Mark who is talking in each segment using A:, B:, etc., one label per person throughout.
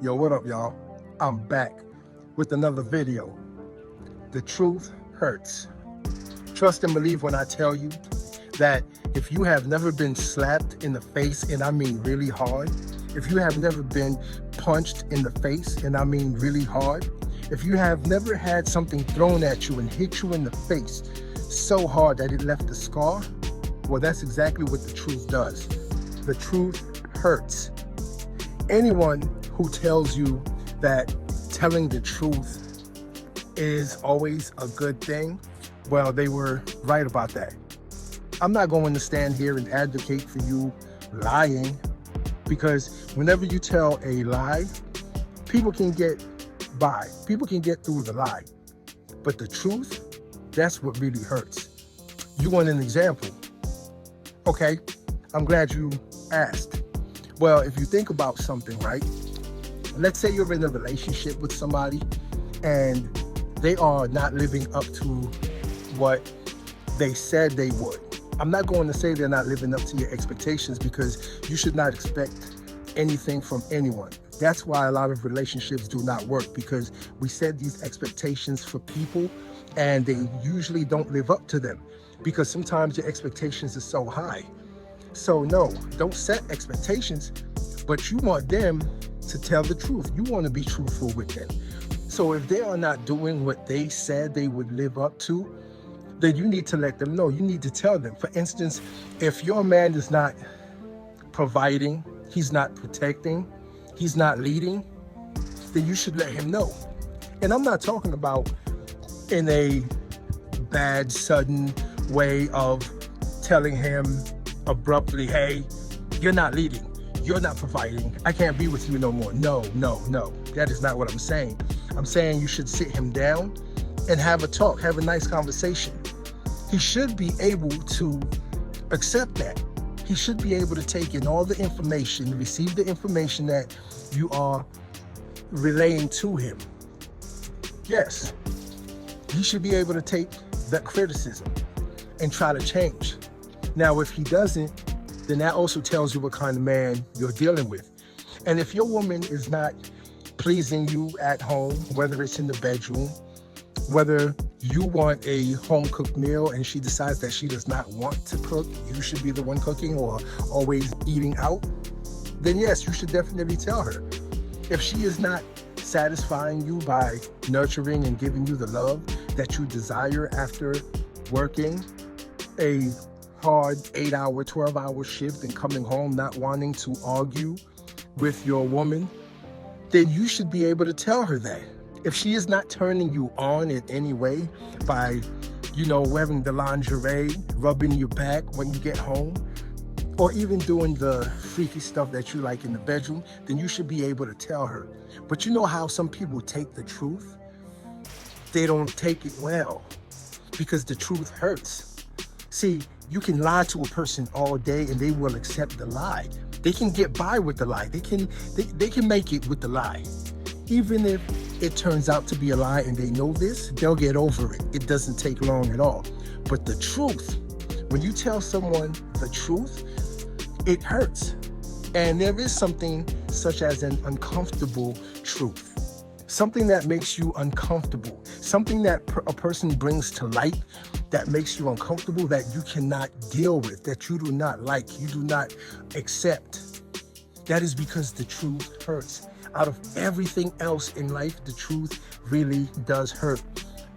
A: Yo, what up, y'all? I'm back with another video. The truth hurts. Trust and believe when I tell you that if you have never been slapped in the face, and I mean really hard, if you have never been punched in the face, and I mean really hard, if you have never had something thrown at you and hit you in the face so hard that it left a scar, well, that's exactly what the truth does. The truth hurts. Anyone who tells you that telling the truth is always a good thing, well, they were right about that. I'm not going to stand here and advocate for you lying, because whenever you tell a lie, people can get by. People can get through the lie. But the truth, that's what really hurts. You want an example? Okay, I'm glad you asked. Well, if you think about something, right? Let's say you're in a relationship with somebody and they are not living up to what they said they would. I'm not going to say they're not living up to your expectations, because you should not expect anything from anyone. That's why a lot of relationships do not work, because we set these expectations for people and they usually don't live up to them, because sometimes your expectations are so high. So no, don't set expectations, but you want them to tell the truth. You want to be truthful with them. So if they are not doing what they said they would live up to, then you need to let them know. You need to tell them. For instance, if your man is not providing, he's not protecting, he's not leading, then you should let him know. And I'm not talking about in a bad, sudden way of telling him abruptly, hey, you're not leading, you're not providing, I can't be with you no more. No. That is not what I'm saying. I'm saying you should sit him down and have a talk, have a nice conversation. He should be able to accept that. He should be able to take in all the information, receive the information that you are relaying to him. Yes, he should be able to take that criticism and try to change. Now, if he doesn't, then that also tells you what kind of man you're dealing with. And if your woman is not pleasing you at home, whether it's in the bedroom, whether you want a home-cooked meal and she decides that she does not want to cook, you should be the one cooking or always eating out, then yes, you should definitely tell her. If she is not satisfying you by nurturing and giving you the love that you desire after working a hard 8-hour, 12-hour shift and coming home not wanting to argue with your woman, then you should be able to tell her that. If she is not turning you on in any way by, wearing the lingerie, rubbing your back when you get home, or even doing the freaky stuff that you like in the bedroom, then you should be able to tell her. But you know how some people take the truth? They don't take it well, because the truth hurts. See, you can lie to a person all day and they will accept the lie. They can get by with the lie. They can make it with the lie. Even if it turns out to be a lie and they know this, they'll get over it. It doesn't take long at all. But the truth, when you tell someone the truth, it hurts. And there is something such as an uncomfortable truth. Something that makes you uncomfortable. Something that a person brings to light that makes you uncomfortable, that you cannot deal with, that you do not like, you do not accept. That is because the truth hurts. Out of everything else in life, the truth really does hurt.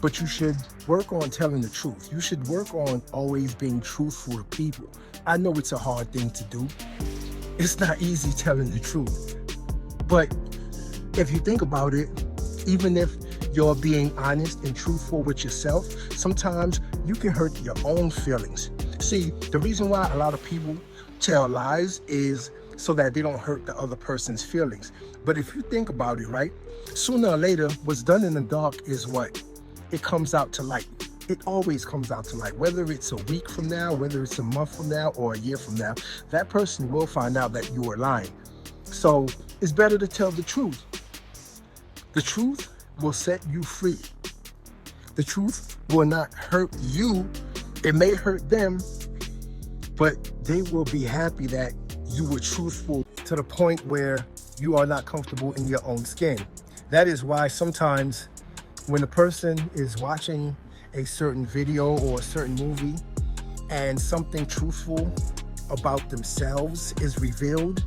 A: But you should work on telling the truth. You should work on always being truthful to people. I know it's a hard thing to do. It's not easy telling the truth. But if you think about it, even if you're being honest and truthful with yourself, sometimes you can hurt your own feelings. See, the reason why a lot of people tell lies is so that they don't hurt the other person's feelings. But if you think about it, right, sooner or later, what's done in the dark is what? It comes out to light. It always comes out to light. Whether it's a week from now, whether it's a month from now, or a year from now, that person will find out that you were lying. So it's better to tell the truth. The truth will set you free. The truth will not hurt you. It may hurt them, but they will be happy that you were truthful to the point where you are not comfortable in your own skin. That is why sometimes when a person is watching a certain video or a certain movie and something truthful about themselves is revealed,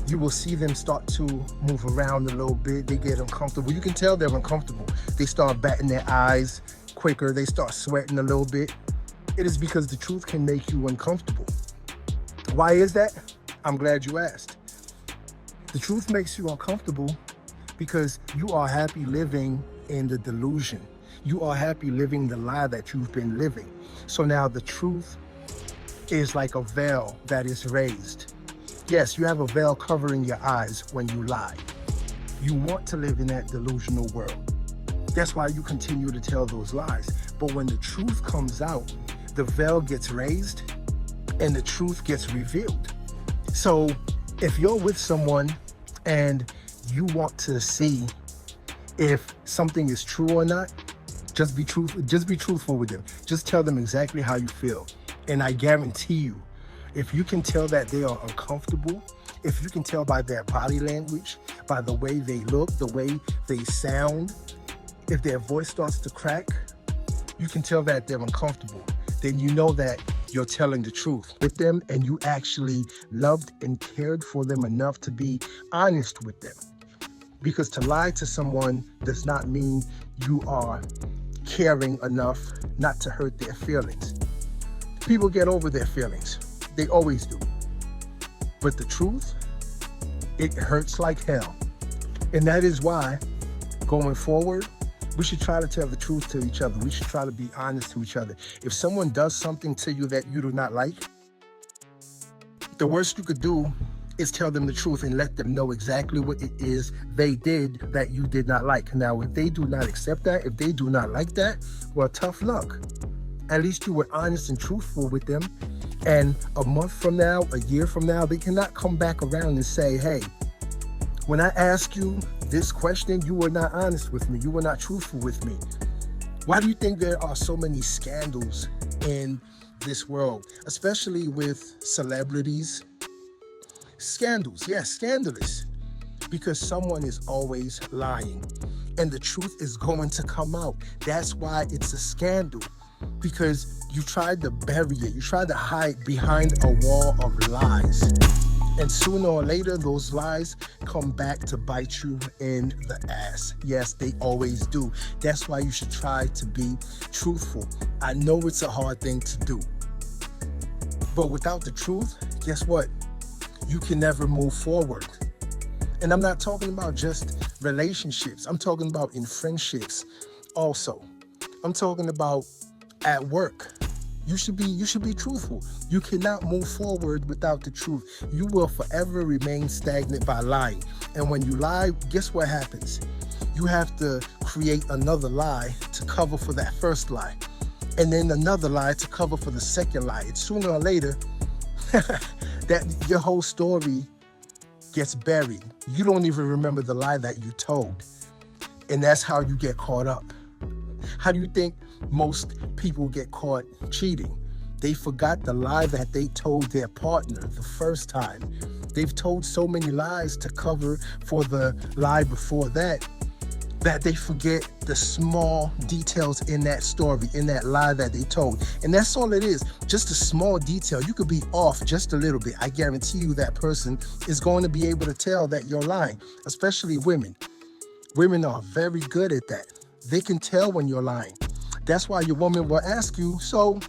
A: you will see them start to move around a little bit. They get uncomfortable. You can tell they're uncomfortable. They start batting their eyes quicker. They start sweating a little bit. It is because the truth can make you uncomfortable. Why is that? I'm glad you asked. The truth makes you uncomfortable because you are happy living in the delusion. You are happy living the lie that you've been living. So now the truth is like a veil that is raised. Yes, you have a veil covering your eyes when you lie. You want to live in that delusional world. That's why you continue to tell those lies. But when the truth comes out, the veil gets raised and the truth gets revealed. So if you're with someone and you want to see if something is true or not, just be truthful with them. Just tell them exactly how you feel. And I guarantee you, if you can tell that they are uncomfortable, if you can tell by their body language, by the way they look, the way they sound, if their voice starts to crack, you can tell that they're uncomfortable. Then you know that you're telling the truth with them and you actually loved and cared for them enough to be honest with them. Because to lie to someone does not mean you are caring enough not to hurt their feelings. People get over their feelings. They always do. But the truth, it hurts like hell. And that is why, going forward, we should try to tell the truth to each other. We should try to be honest to each other. If someone does something to you that you do not like, the worst you could do is tell them the truth and let them know exactly what it is they did that you did not like. Now, if they do not accept that, if they do not like that, well, tough luck. At least you were honest and truthful with them. And a month from now, a year from now, they cannot come back around and say, hey, when I asked you this question, you were not honest with me. You were not truthful with me. Why do you think there are so many scandals in this world, especially with celebrities? Scandals, yes, scandalous, because someone is always lying and the truth is going to come out. That's why it's a scandal, because you tried to bury it. You tried to hide behind a wall of lies. And sooner or later, those lies come back to bite you in the ass. Yes, they always do. That's why you should try to be truthful. I know it's a hard thing to do, but without the truth, guess what? You can never move forward. And I'm not talking about just relationships. I'm talking about in friendships also. I'm talking about at work. You should be truthful. You cannot move forward without the truth. You will forever remain stagnant by lying. And when you lie, guess what happens? You have to create another lie to cover for that first lie. And then another lie to cover for the second lie. It's sooner or later that your whole story gets buried. You don't even remember the lie that you told. And that's how you get caught up. How do you think most people get caught cheating? They forgot the lie that they told their partner the first time. They've told so many lies to cover for the lie before that, that they forget the small details in that story, in that lie that they told. And that's all it is, just a small detail. You could be off just a little bit. I guarantee you that person is going to be able to tell that you're lying, especially women. Women are very good at that. They can tell when you're lying. That's why your woman will ask you, so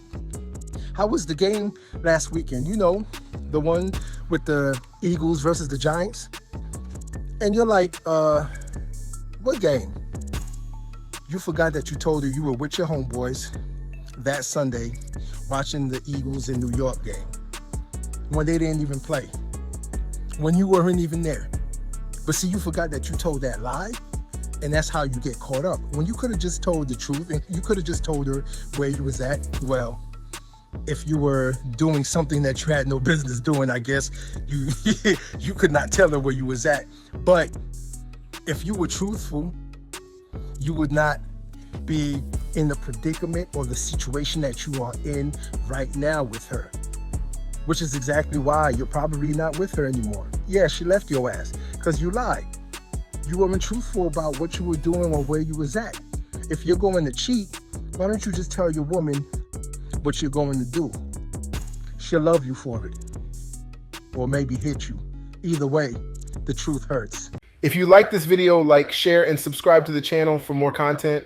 A: how was the game last weekend? You know, the one with the Eagles versus the Giants. And you're like, what game? You forgot that you told her you were with your homeboys that Sunday watching the Eagles in New York game when they didn't even play, when you weren't even there. But see, you forgot that you told that lie, and that's how you get caught up. When you could have just told the truth and you could have just told her where you was at. Well, if you were doing something that you had no business doing, I guess you could not tell her where you was at. But if you were truthful, you would not be in the predicament or the situation that you are in right now with her, which is exactly why you're probably not with her anymore. Yeah, she left your ass because you lied. You weren't truthful about what you were doing or where you was at. If you're going to cheat, why don't you just tell your woman what you're going to do? She'll love you for it, or maybe hit you. Either way, the truth hurts.
B: If you like this video, like, share, and subscribe to the channel for more content.